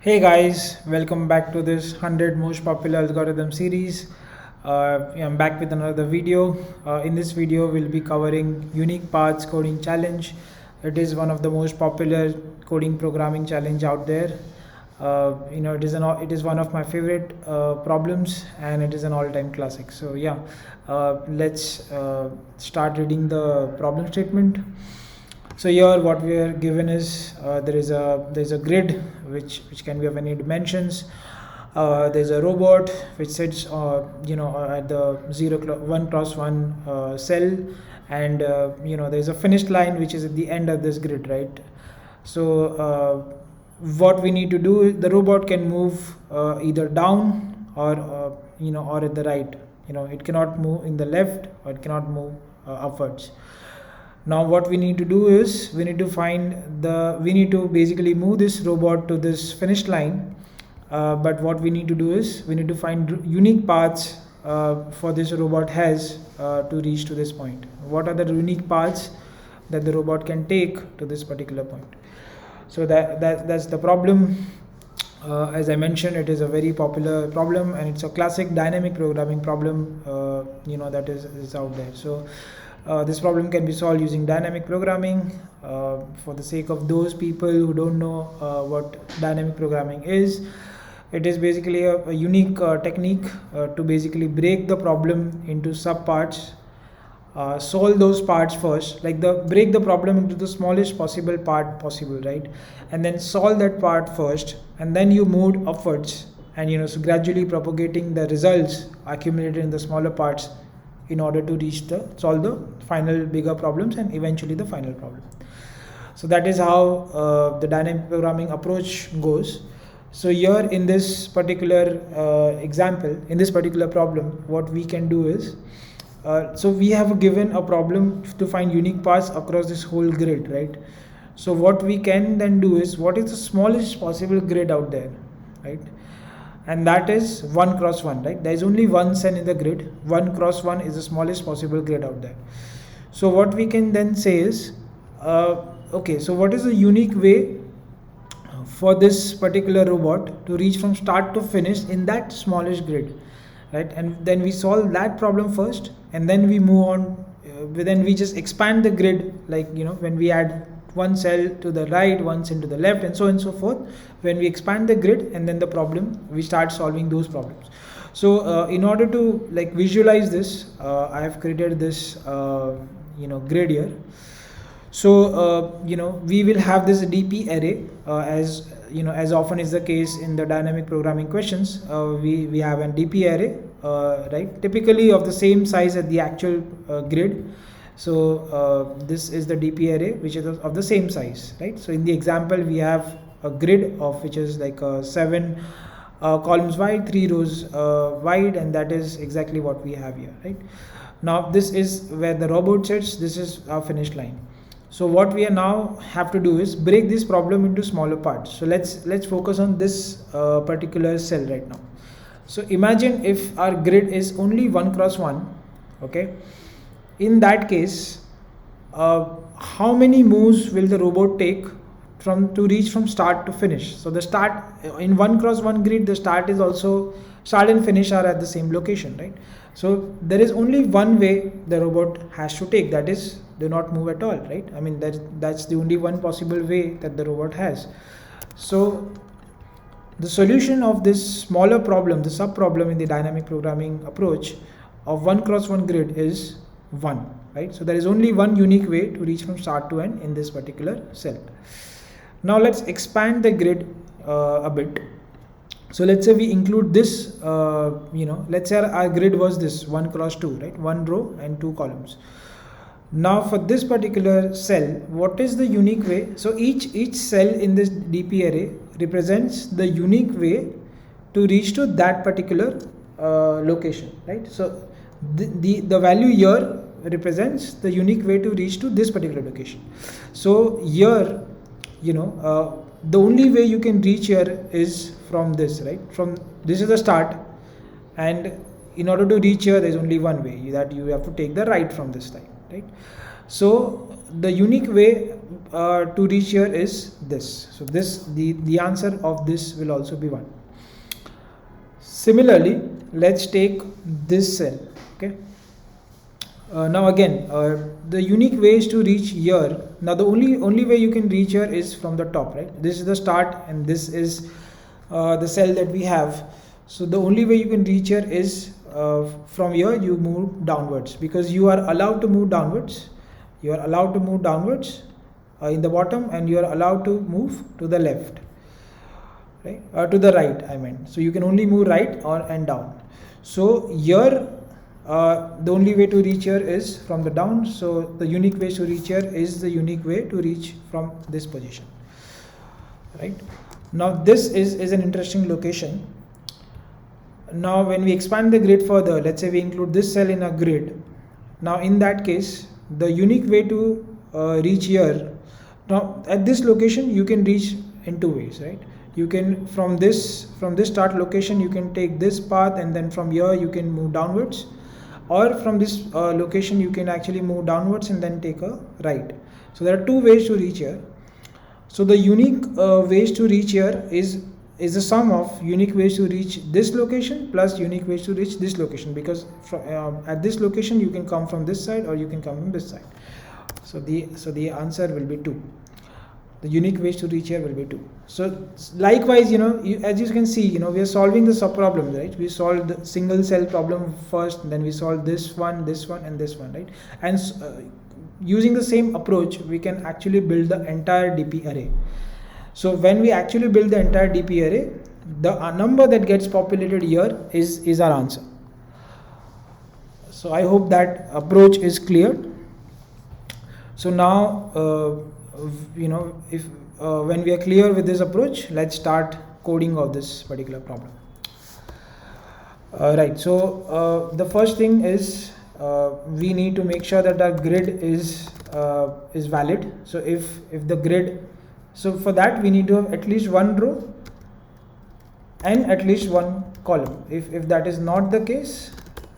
Hey guys, welcome back to this 100 most popular algorithm series. I'm back with another video. In this video, we'll be covering unique paths coding challenge. It is one of the most popular coding programming challenge out there. It is one of my favorite problems, and it is an all-time classic. So yeah, let's start reading the problem statement. So here what we are given is there's a grid which can be of any dimensions. There's a robot which sits at the 1 cross 1 cell, and there's a finish line which is at the end of this grid, right? So what we need to do is the robot can move either down or at the right. It cannot move in the left, or it cannot move upwards. Now what we need to do is we need to basically move this robot to this finish line, but what we need to do is we need to find unique paths for this robot has to reach to this point. What are the unique paths that the robot can take to this particular point? So that's the problem. As I mentioned, it is a very popular problem, and it's a classic dynamic programming problem that is out there. So this problem can be solved using dynamic programming. For the sake of those people who don't know what dynamic programming is, it is basically a unique technique to basically break the problem into subparts, solve those parts first, break the problem into the smallest possible part possible, right? And then solve that part first, and then you move upwards, and so gradually propagating the results accumulated in the smaller parts in order to solve the final bigger problems and eventually the final problem. So that is how the dynamic programming approach goes. So here in this particular example, in this particular problem, what we can do is so we have given a problem to find unique paths across this whole grid, right? So what we can then do is, what is the smallest possible grid out there, right? And that is 1 cross 1, right? There is only one cell in the grid. 1 cross 1 is the smallest possible grid out there. So what we can then say is, okay, so what is the unique way for this particular robot to reach from start to finish in that smallest grid, right? And then we solve that problem first, and then we move on. Then we just expand the grid, when we add one cell to the right, one cell to the left, and so on and so forth. When we expand the grid, and then the problem, we start solving those problems. So in order to visualize this, I have created this grid here. So we will have this DP array, as often is the case in the dynamic programming questions. We have an DP array, right, typically of the same size as the actual grid. So this is the DP array, which is of the same size, right? So in the example, we have a grid of which is 7 columns wide, 3 rows wide, and that is exactly what we have here, right? Now this is where the robot sits. This is our finish line. So what we now have to do is break this problem into smaller parts. So let's focus on this particular cell right now. So imagine if our grid is only 1 cross 1, okay? In that case, how many moves will the robot take to reach from start to finish? So the start in 1 cross 1 grid, the start and finish are at the same location, right? So there is only one way the robot has to take, that is, do not move at all, right? I mean, that's the only one possible way that the robot has. So the solution of this smaller problem, the sub problem in the dynamic programming approach of 1 cross 1 grid is 1, right? So there is only one unique way to reach from start to end in this particular cell. Now let's expand the grid a bit. So let's say we include this, let's say our grid was this 1 cross 2, right? 1 row and 2 columns. Now for this particular cell, what is the unique way? So each cell in this DP array represents the unique way to reach to that particular location, right? So the value here represents the unique way to reach to this particular location. So here, the only way you can reach here is from this, right? From this is the start, and in order to reach here, there is only one way, that you have to take the right from this side, right? So the unique way to reach here is this. So this the answer of this will also be 1. Similarly, let's take this cell. Okay. Now again, the unique ways to reach here. Now the only way you can reach here is from the top, right? This is the start, and this is the cell that we have. So the only way you can reach here is from here you move downwards, because you are allowed to move downwards. You are allowed to move downwards in the bottom, and you are allowed to move to the left, right? To the right, I meant. So you can only move right or and down. So here the only way to reach here is from the down. So the unique ways to reach here is the unique way to reach from this position, right? Now this is an interesting location. Now when we expand the grid further, let's say we include this cell in a grid. Now in that case, the unique way to reach here, now at this location you can reach in 2 ways, right? You can from this start location you can take this path, and then from here you can move downwards, or from this location you can actually move downwards and then take a right. So there are 2 ways to reach here. So the unique ways to reach here is the sum of unique ways to reach this location plus unique ways to reach this location, because at this location you can come from this side or you can come from this side. So the answer will be 2. The unique ways to reach here will be 2. So likewise, as you can see, we are solving the sub-problem, right? We solved the single cell problem first, then we solved this one, and this one, right? And using the same approach, we can actually build the entire DP array. So when we actually build the entire DP array, the number that gets populated here is our answer. So I hope that approach is clear. So now, if when we are clear with this approach, let's start coding of this particular problem. Right. So the first thing is we need to make sure that our grid is valid. So if the grid, so for that we need to have at least 1 row and at least 1 column. If that is not the case,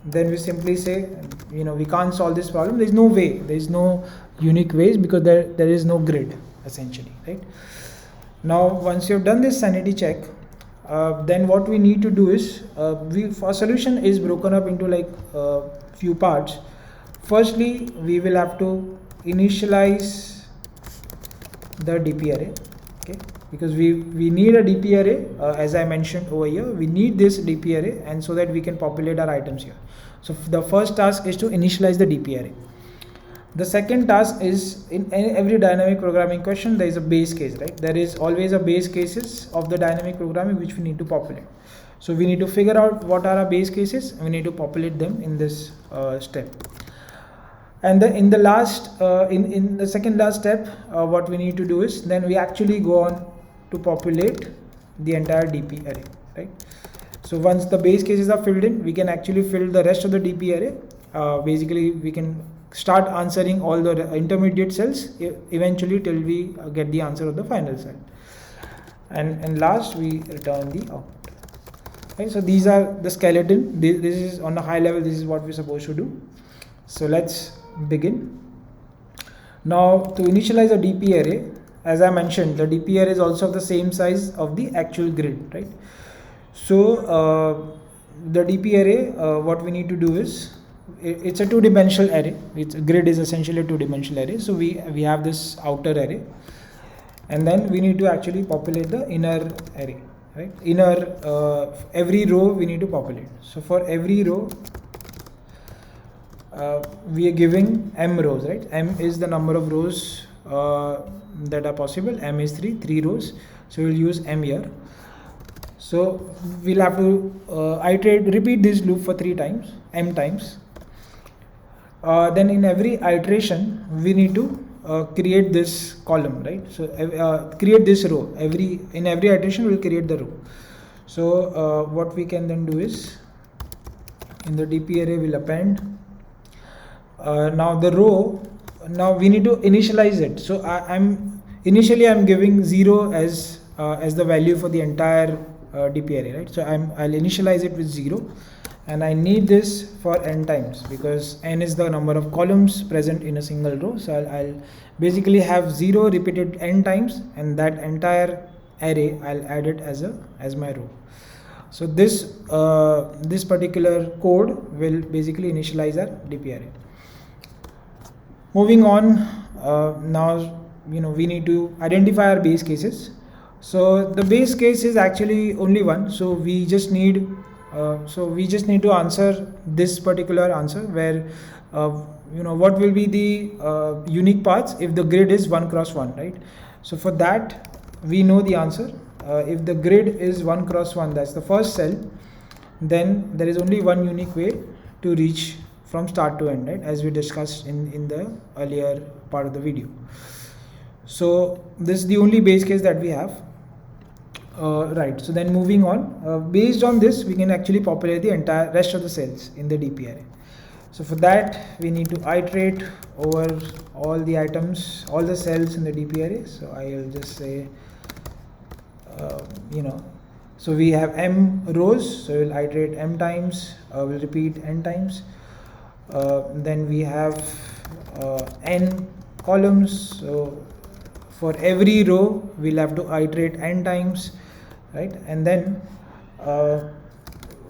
then we simply say, we can't solve this problem. There is no way. There is no unique ways, because there is no grid essentially, right? Now once you have done this sanity check, then what we need to do is our solution is broken up into like few parts. Firstly, we will have to initialize the DP array, okay? Because we need a DP array, as I mentioned over here, we need this DP array, and so that we can populate our items here. So the first task is to initialize the DP array. The second task is, in every dynamic programming question there is a base case, right? There is always a base cases of the dynamic programming which we need to populate. So we need to figure out what are our base cases, and we need to populate them in this step. And in the last in the second last step, what we need to do is then we actually go on to populate the entire DP array, right? So once the base cases are filled in, we can actually fill the rest of the DP array. Basically we can start answering all the intermediate cells eventually till we get the answer of the final cell, and last we return the output, right? So these are the skeleton. This is on a high level, this is what we're supposed to do. So let's begin. Now to initialize a DP array, as I mentioned, the DP array is also of the same size of the actual grid, right? So the DP array, what we need to do is, it's a 2-dimensional array. Grid is essentially a 2-dimensional array. So we have this outer array, and then we need to actually populate the inner array, right? Every row we need to populate. So for every row we are giving m rows, right? M is the number of rows that are possible. M is 3 rows, so we'll use m here. So we'll have to repeat this loop for 3 times, m times. Then in every iteration we need to create this column, right? So create this row. In every iteration we'll create the row. So what we can then do is, in the DP array we'll append now the row. Now we need to initialize it. So initially I'm giving 0 as the value for the entire DP array, right? So I'll initialize it with 0, and I need this for n times because n is the number of columns present in a single row. So I'll basically have 0 repeated n times, and that entire array I'll add it as my row. So this this particular code will basically initialize our DP array. Moving on, now we need to identify our base cases. So the base case is actually only one. So we just need to answer this particular answer where what will be the unique paths if the grid is 1 cross 1, right? So for that we know the answer. If the grid is 1 cross 1, that's the first cell, then there is only one unique way to reach from start to end, right, as we discussed in the earlier part of the video. So this is the only base case that we have. Right, so then moving on, based on this we can actually populate the entire rest of the cells in the DP array. So for that we need to iterate over all the items, all the cells in the DP array. So I will just say so we have m rows, so we'll iterate m times, we'll repeat n times. Then we have n columns, so for every row we'll have to iterate n times, right? And then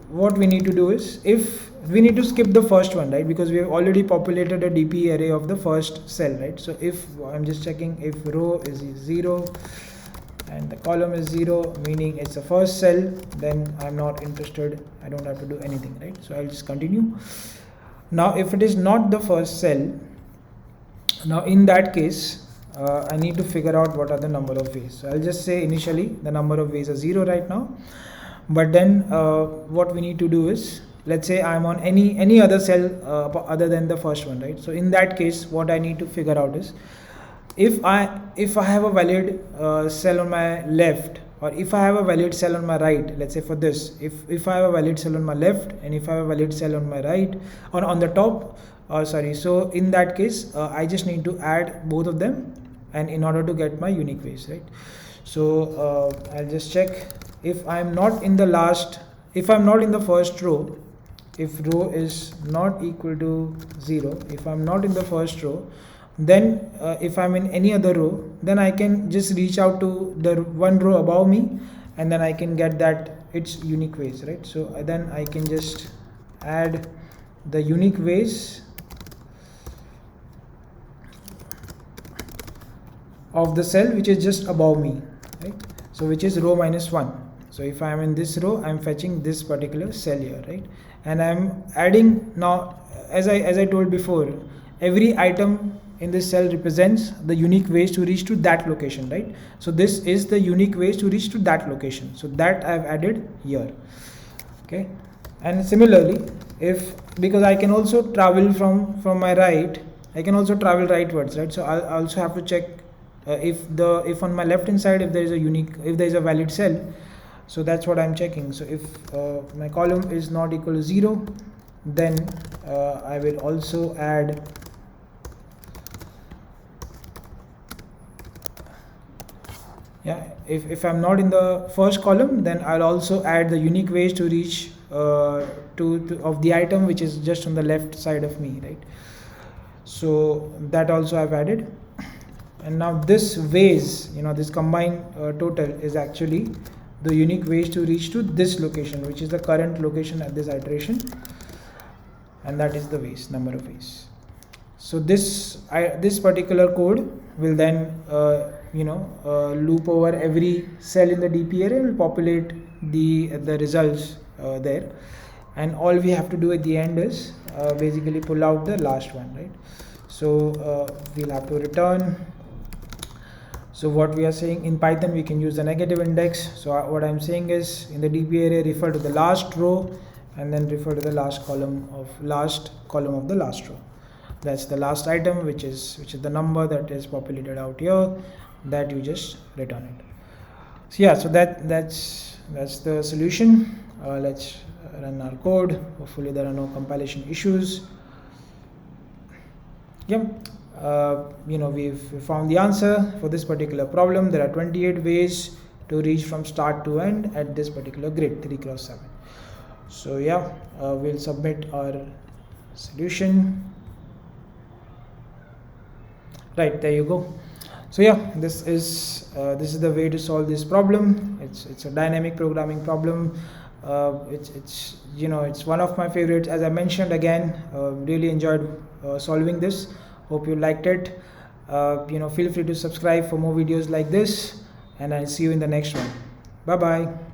what we need to do is, if we need to skip the first one, right, because we have already populated a DP array of the first cell, right? So if I'm just checking if row is 0 and the column is 0, meaning it's the first cell, then I'm not interested, I don't have to do anything, right? So I'll just continue. Now if it is not the first cell, now in that case I need to figure out what are the number of ways. So I'll just say initially the number of ways are 0 right now, but then what we need to do is, let's say I'm on any other cell other than the first one, right? So in that case what I need to figure out is, if I have a valid cell on my left, or if I have a valid cell on my right, let's say for this, if I have a valid cell on my left and if I have a valid cell on my right, or on the top, so in that case I just need to add both of them, and in order to get my unique ways, right? So I'll just check if I'm not in the first row, if row is not equal to 0, if I'm not in the first row, then if I'm in any other row, then I can just reach out to the one row above me, and then I can get that its unique ways, right? So then I can just add the unique ways of the cell which is just above me, right? So which is row -1. So if I am in this row, I am fetching this particular cell here, right? And I am adding, now as I told before, every item in this cell represents the unique ways to reach to that location, right? So this is the unique ways to reach to that location, so that I have added here, okay? And similarly, because I can also travel from my right, I can also travel rightwards, right? So I'll also have to check if on my left hand side if there is a valid cell. So that's what I'm checking. So if my column is not equal to 0, then I will also add if I'm not in the first column, then I'll also add the unique ways to reach of the item which is just on the left side of me, right? So that also I've added. And now this ways, this combined total is actually the unique ways to reach to this location, which is the current location at this iteration, and that is the ways, number of ways. So this particular code will then loop over every cell in the DP array, will populate the results there, and all we have to do at the end is basically pull out the last one, right? So we'll have to return. So what we are saying in Python, we can use the negative index. So what I'm saying is, in the DP array, refer to the last row and then refer to the last column of the last row. That's the last item, which is the number that is populated out here, that you just return it. So yeah, so that's the solution. Let's run our code. Hopefully there are no compilation issues. We've found the answer for this particular problem. There are 28 ways to reach from start to end at this particular grid 3 cross 7. So yeah, we'll submit our solution. Right, there you go. So yeah, this is the way to solve this problem. It's a dynamic programming problem. It's it's one of my favorites. As I mentioned again, really enjoyed solving this. Hope you liked it. Feel free to subscribe for more videos like this, and I'll see you in the next one. Bye bye.